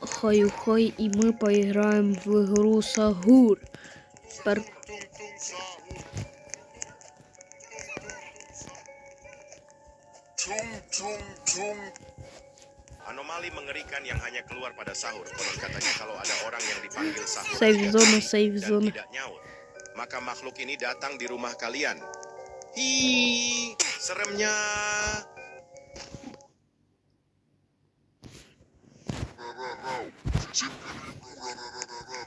Хай-хай, и мы поиграем в игру Сахур. Anomali mengerikan yang hanya keluar pada sahur. Konon katanya kalau ada orang yang dipanggil sahur Safe zone, safe dan zone. tidak nyaut, maka makhluk ini datang di rumah kalian. Hi, seremnya.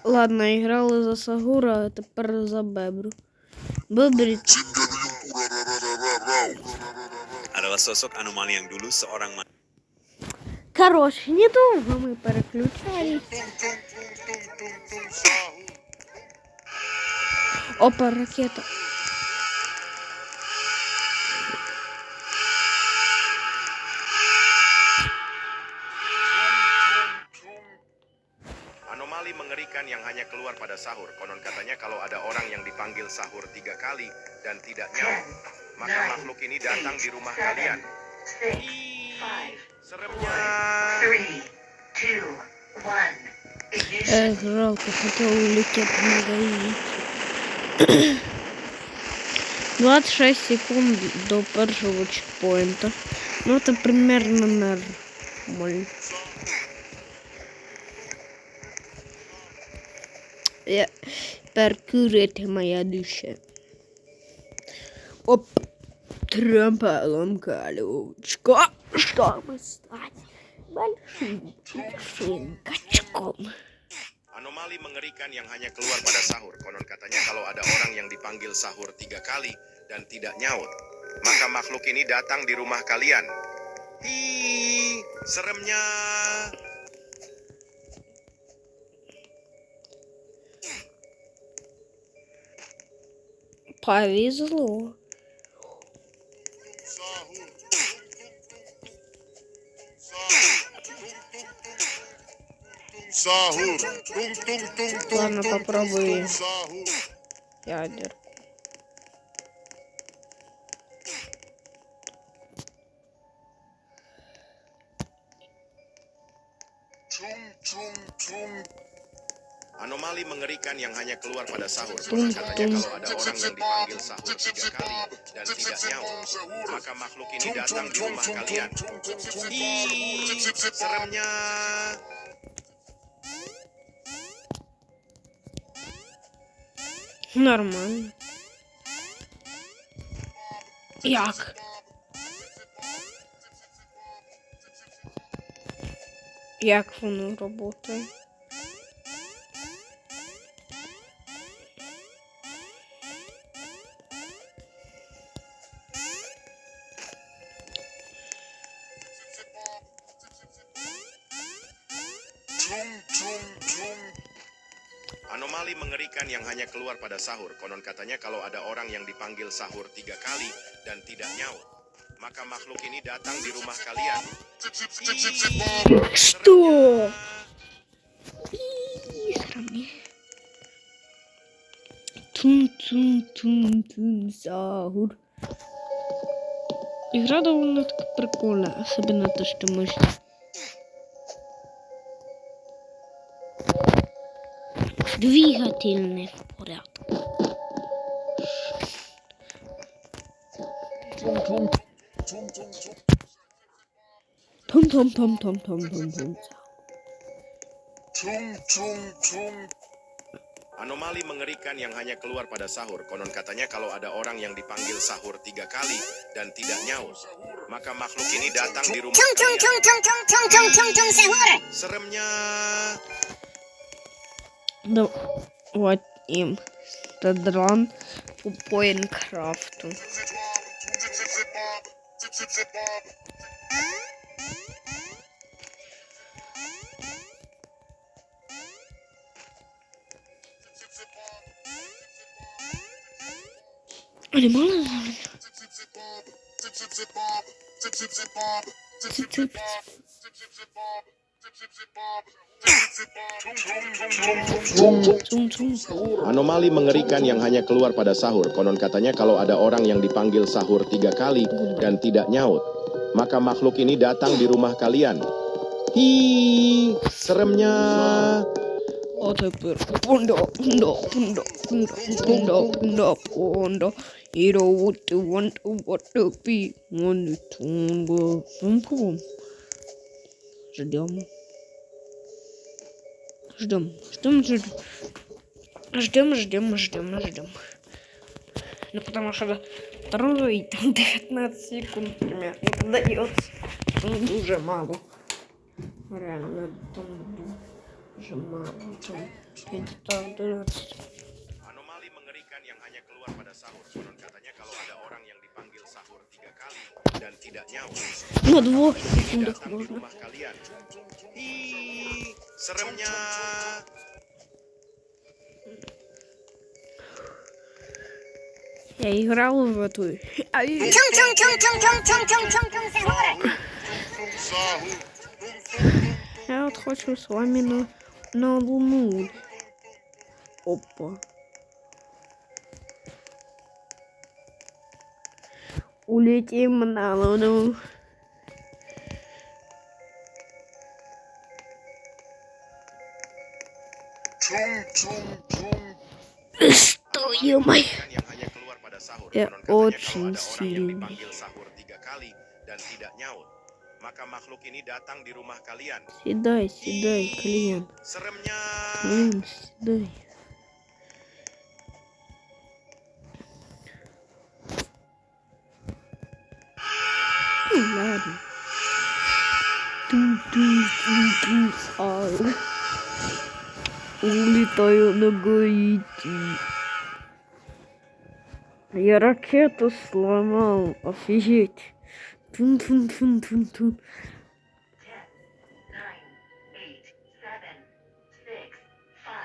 Ладно, играли за Сагура, а тепер за Бебру. Бебрі. Adalah sosok anomali yang dulu seorang Короче, недолго мы переключались. Опа, ракета. Anomali mengerikan yang hanya keluar pada sahur. Konon katanya kalau ada orang yang dipanggil sahur 3 kali dan tidak nyaut, maka makhluk ini datang di rumah kalian. Hi, seremnya. Жалко, хотел улететь в магазин. 26 секунд до первого чекпоинта. Ну, это примерно нормально. Паркур — это моя душа. Оп, трампалом колючка, чтобы стать большим качком. Anomali mengerikan yang hanya keluar pada sahur. Konon katanya kalau ada orang yang dipanggil sahur 3 kali dan tidak nyaut, maka makhluk ini datang di rumah kalian. Hi, seremnya. Повезло. Ладно, попробуй ядер. Anomali mengerikan yang hanya keluar pada sahur. Konon katanya kalau ada orang yang dipanggil sahur 3 kali dan tidak nyaut, maka makhluk ini datang di rumah kalian. Hi, seremnya. Нормально. Як? Як воно працює? Anomali mengerikan yang hanya keluar pada sahur. Konon katanya kalau ada orang yang dipanggil sahur 3 kali dan tidak nyaut, maka makhluk ini datang di rumah kalian. Что? Тун-тун-тун-тун, Сахур. Игра довольно-таки прикольная, особенно то, что можно. Двигатель не в порядке. Том-том-том-том-том-том-том. Anomali mengerikan yang hanya keluar pada sahur. Konon katanya kalau ada orang yang dipanggil sahur 3 kali dan tidak nyaut, maka makhluk ini datang di rumah kalian. Seremnya. Вот им стадран по Майнкрафту. Они мало знали. Anomali mengerikan yang hanya keluar pada sahur. Konon katanya kalau ada orang yang dipanggil sahur 3 kali dan tidak nyaut, maka makhluk ini datang di rumah kalian. Hi, seremnya. А тепер пунда. You know what to want, what to be. Want to go. Ждем. Ну, потому что второй там 19 секунд примерно дается. Там дуже мало. Реально, там дуже мало. Там 12. Anomali mengerikan yang hanya keluar pada sahur. Konon katanya kalau ada orang yang dipanggil sahur 3 kali dan tidak nyaut, На 2 ini секундах datang di можно. rumah kalian. Ih, seremnya. Я играл в эту. Я вот хочу с вами на Луну. Опа. Улетим на Луну. Что, ё-моё? Yang hanya keluar pada sahur. Ya, Konon katanya kalau очень ada orang yang сильный. dipanggil sahur 3 kali dan tidak nyaut, maka makhluk ini datang di rumah kalian. Седай, Ih, клиент. seremnya. Клиент, седай. Ну, ладно. Ау. Улетаю на Гаити. Я ракету сломал. Офигеть. Тун-тун-тун-тун-тун. 9, 8, 7, 6,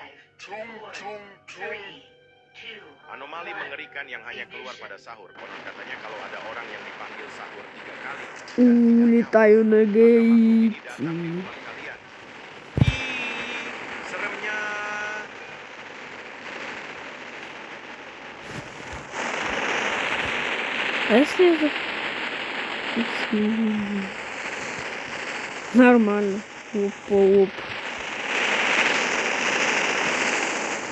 5, 4, 3, 2, Anomali mengerikan yang hanya keluar pada sahur. Konon katanya kalau ada orang yang dipanggil sahur 3 kali dan tidak nyaut, Улетаю на maka makhluk ini datang di Гаити. rumah kalian. Ih, seremnya. А если это... Нормально. Оп.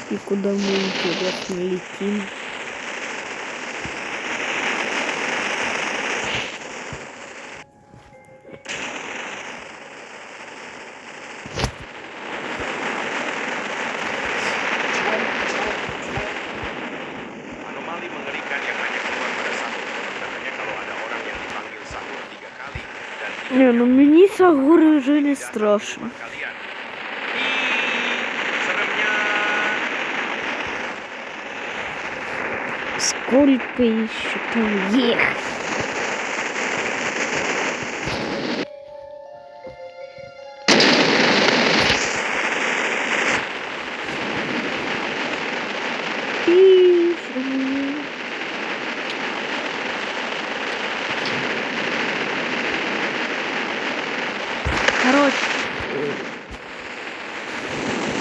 И куда мы интересно летим? Anomali mengerikan yang hanya keluar pada sahur. Konon katanya kalau ada orang yang dipanggil sahur 3 kali dan tidak Не, ну nyaut, мне Сагуры makhluk уже ini не datang di страшно. rumah kalian. Ih, seremnya. Сколько еще там ехать? Короче,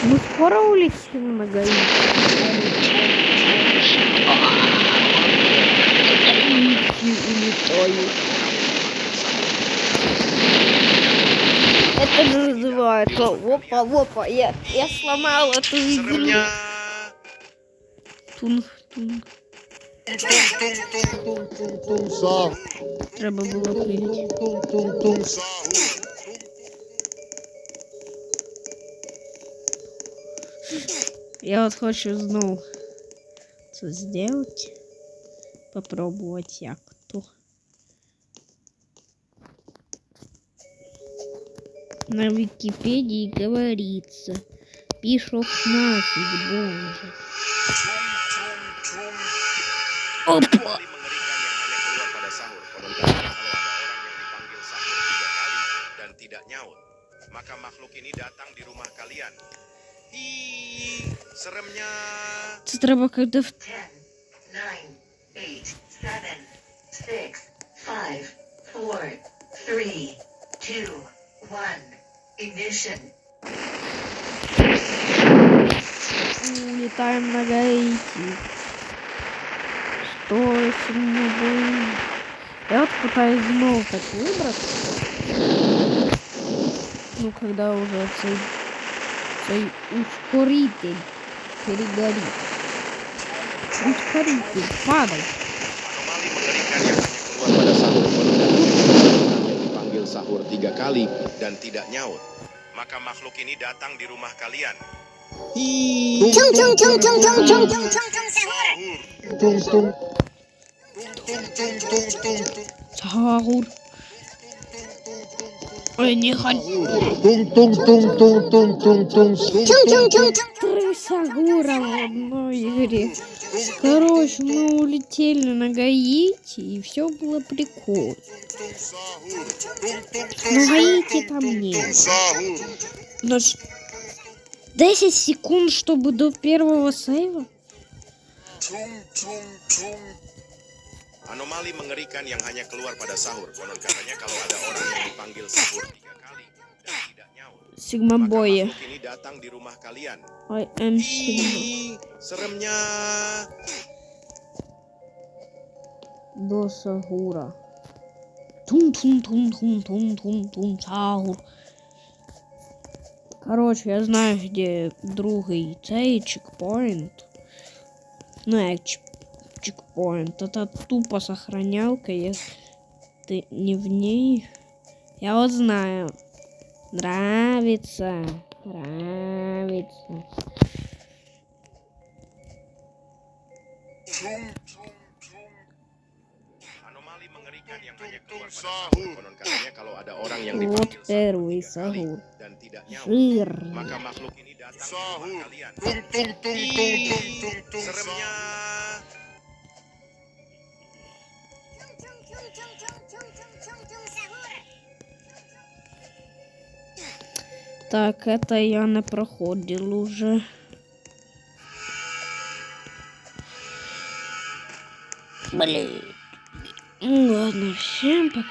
мы скоро улетим на Гаити. Улетаю. Это же называется опа. Я сломал эту игру. Seremnya. Тун. Треба було прийти. Я вот хочу знову це сделать. Попробовать як то. На Википедии говорится. Пішов нафиг, боже. Опа! Anomali mengerikan yang hanya keluar pada sahur. Konon katanya kalau ada orang yang dipanggil sahur 3 kali dan tidak nyaut, maka makhluk ini datang di rumah kalian. Ih, seremnya. Це треба когда 10, 9, 8, 7, 6, 5, 4, 3, 2, 1. Ignition. улетаем на Гаити. Что с ним будет? Я вот пытаюсь снова так выбраться. Ну Ну, когда уже цей ускоритель перегорит. Ускоритель, падай. Anomali mengerikan yang hanya keluar pada sahur konon katanya yang dipanggil sahur 3 kali dan tidak nyaut. Maka makhluk ini datang di rumah kalian. Cung, cung, cung, cung, cung, cung, cung, cung, sahur. Ой, не хочу. Три сахура в одной игре. Короче, мы улетели на Гаити, и все было прикольно. Но Гаити там нет. Наш 10 секунд, чтобы до первого сейва. Anomali mengerikan yang hanya keluar pada sahur. Konon katanya kalau ada orang yang dipanggil sahur 3 kali dan tidak nyaut, Sigma maka Boy. makhluk ini datang di rumah kalian. I am Sigma. Seremnya. До сахура. Тум-тум-тум-тум-тум-тум-тум, сахур. Короче, я знаю, где другий цей чекпоинт. Ну, як чекпоинт. Это тупо сохранялка, если ты не в ней. Я вот знаю. Нравится. Anomali mengerikan yang hanya keluar pada sahur. Konon katanya kalau ada orang yang Вот dipanggil первый sahur 3 kali сахур. dan tidak nyaut, Жир. maka makhluk ini datang di rumah kalian. Seremnya. Так, это я не проходил уже. Блин. Ну ладно, всем пока.